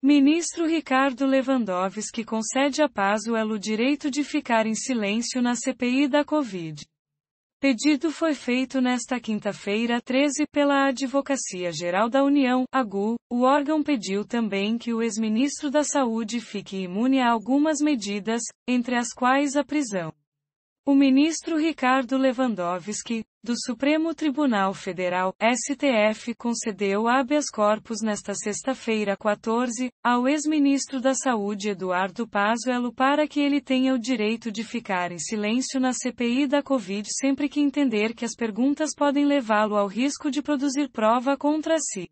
Ministro Ricardo Lewandowski concede a Pazuello o direito de ficar em silêncio na CPI da Covid. Pedido foi feito nesta quinta-feira 13 pela Advocacia Geral da União, AGU. O órgão pediu também que o ex-ministro da Saúde fique imune a algumas medidas, entre as quais a prisão. O ministro Ricardo Lewandowski, do Supremo Tribunal Federal, STF, concedeu habeas corpus nesta sexta-feira 14, ao ex-ministro da Saúde Eduardo Pazuello para que ele tenha o direito de ficar em silêncio na CPI da Covid sempre que entender que as perguntas podem levá-lo ao risco de produzir prova contra si.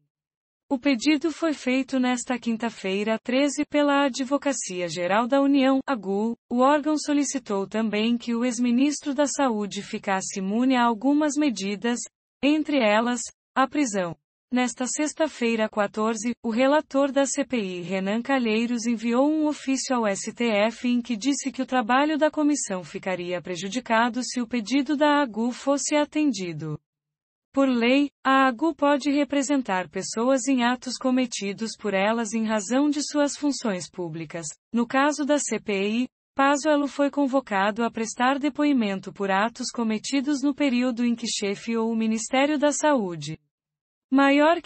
O pedido foi feito nesta quinta-feira 13 pela Advocacia Geral da União, AGU. O órgão solicitou também que o ex-ministro da Saúde ficasse imune a algumas medidas, entre elas, a prisão. Nesta sexta-feira 14, o relator da CPI Renan Calheiros enviou um ofício ao STF em que disse que o trabalho da comissão ficaria prejudicado se o pedido da AGU fosse atendido. Por lei, a AGU pode representar pessoas em atos cometidos por elas em razão de suas funções públicas. No caso da CPI, Pazuello foi convocado a prestar depoimento por atos cometidos no período em que chefiou o Ministério da Saúde. Maior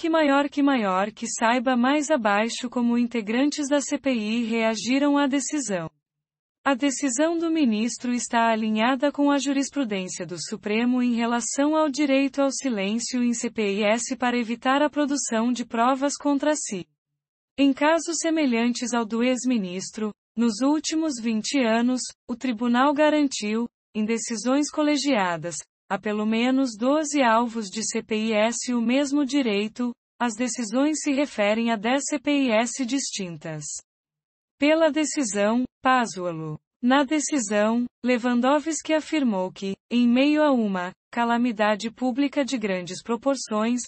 que saiba mais abaixo como integrantes da CPI reagiram à decisão. A decisão do ministro está alinhada com a jurisprudência do Supremo em relação ao direito ao silêncio em CPIs para evitar a produção de provas contra si. Em casos semelhantes ao do ex-ministro, nos últimos 20 anos, o tribunal garantiu, em decisões colegiadas, a pelo menos 12 alvos de CPIs o mesmo direito. As decisões se referem a 10 CPIs distintas. Pela decisão, Pazuello. Na decisão, Lewandowski afirmou que, em meio a uma calamidade pública de grandes proporções,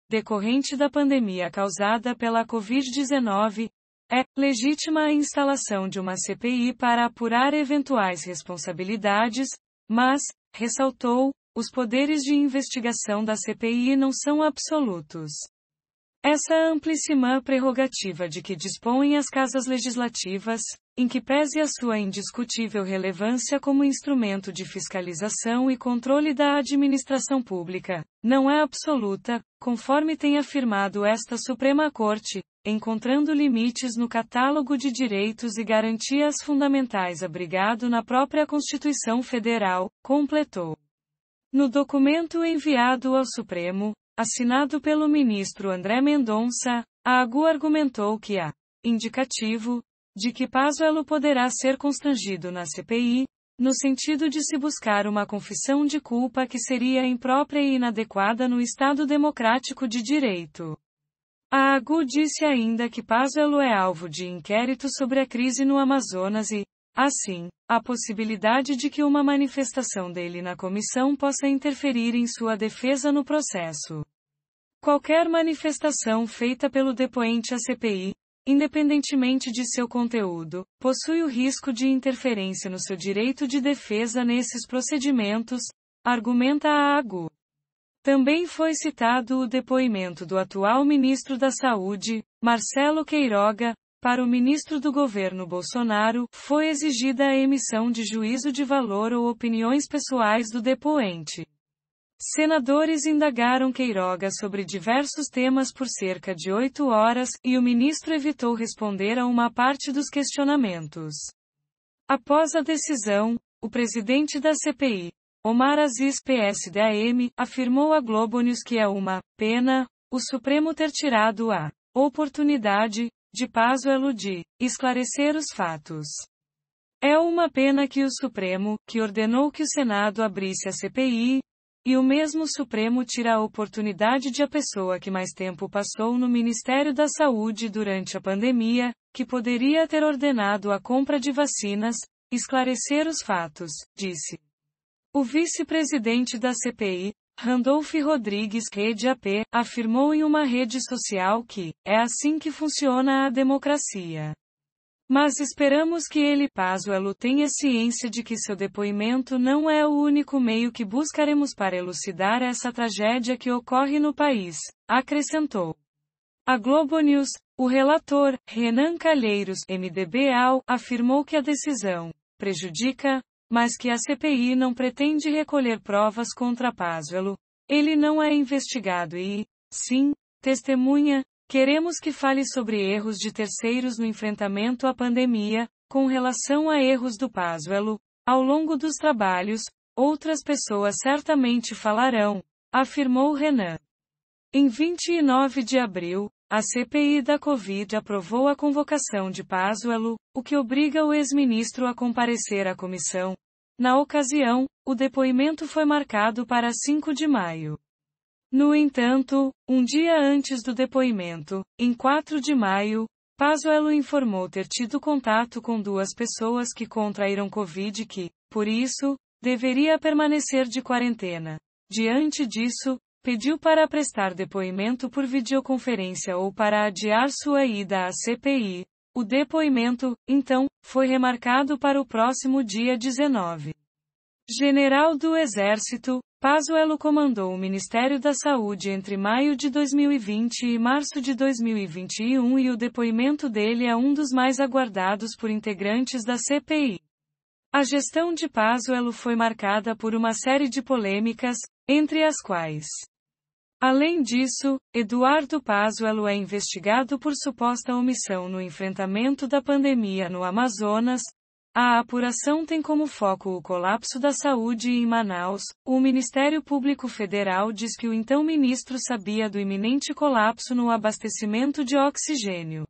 decorrente da pandemia causada pela Covid-19, é legítima a instalação de uma CPI para apurar eventuais responsabilidades, mas, ressaltou, os poderes de investigação da CPI não são absolutos. Essa amplíssima prerrogativa de que dispõem as casas legislativas, em que pese a sua indiscutível relevância como instrumento de fiscalização e controle da administração pública, não é absoluta, conforme tem afirmado esta Suprema Corte, encontrando limites no catálogo de direitos e garantias fundamentais abrigado na própria Constituição Federal, completou. No documento enviado ao Supremo, assinado pelo ministro André Mendonça, a AGU argumentou que há indicativo de que Pazuello poderá ser constrangido na CPI, no sentido de se buscar uma confissão de culpa que seria imprópria e inadequada no Estado democrático de direito. A AGU disse ainda que Pazuello é alvo de inquérito sobre a crise no Amazonas e, assim, a possibilidade de que uma manifestação dele na comissão possa interferir em sua defesa no processo. Qualquer manifestação feita pelo depoente à CPI, independentemente de seu conteúdo, possui o risco de interferência no seu direito de defesa nesses procedimentos, argumenta a AGU. Também foi citado o depoimento do atual ministro da Saúde, Marcelo Queiroga. Para o ministro do governo Bolsonaro, foi exigida a emissão de juízo de valor ou opiniões pessoais do depoente. Senadores indagaram Queiroga sobre diversos temas por cerca de 8 horas, e o ministro evitou responder a uma parte dos questionamentos. Após a decisão, o presidente da CPI, Omar Aziz PSD-AM, afirmou à Globo News que é uma pena o Supremo ter tirado a oportunidade de Pazuello de esclarecer os fatos. É uma pena que o Supremo, que ordenou que o Senado abrisse a CPI, e o mesmo Supremo tira a oportunidade de a pessoa que mais tempo passou no Ministério da Saúde durante a pandemia, que poderia ter ordenado a compra de vacinas, esclarecer os fatos, disse. O vice-presidente da CPI, Randolph Rodrigues, Rede AP, afirmou em uma rede social que é assim que funciona a democracia. Mas esperamos que ele, Pazuello, tenha ciência de que seu depoimento não é o único meio que buscaremos para elucidar essa tragédia que ocorre no país, acrescentou. A Globo News, o relator, Renan Calheiros, MDB-AL, afirmou que a decisão prejudica, mas que a CPI não pretende recolher provas contra Pazuello. Ele não é investigado e, sim, testemunha. Queremos que fale sobre erros de terceiros no enfrentamento à pandemia, com relação a erros do Pazuello. Ao longo dos trabalhos, outras pessoas certamente falarão, afirmou Renan. Em 29 de abril, a CPI da Covid aprovou a convocação de Pazuello, o que obriga o ex-ministro a comparecer à comissão. Na ocasião, o depoimento foi marcado para 5 de maio. No entanto, um dia antes do depoimento, em 4 de maio, Pazuello informou ter tido contato com 2 pessoas que contraíram Covid e que, por isso, deveria permanecer de quarentena. Diante disso, pediu para prestar depoimento por videoconferência ou para adiar sua ida à CPI. O depoimento, então, foi remarcado para o próximo dia 19. General do Exército, Pazuello comandou o Ministério da Saúde entre maio de 2020 e março de 2021 e o depoimento dele é um dos mais aguardados por integrantes da CPI. A gestão de Pazuello foi marcada por uma série de polêmicas, entre as quais: além disso, Eduardo Pazuello é investigado por suposta omissão no enfrentamento da pandemia no Amazonas. A apuração tem como foco o colapso da saúde em Manaus. O Ministério Público Federal diz que o então ministro sabia do iminente colapso no abastecimento de oxigênio.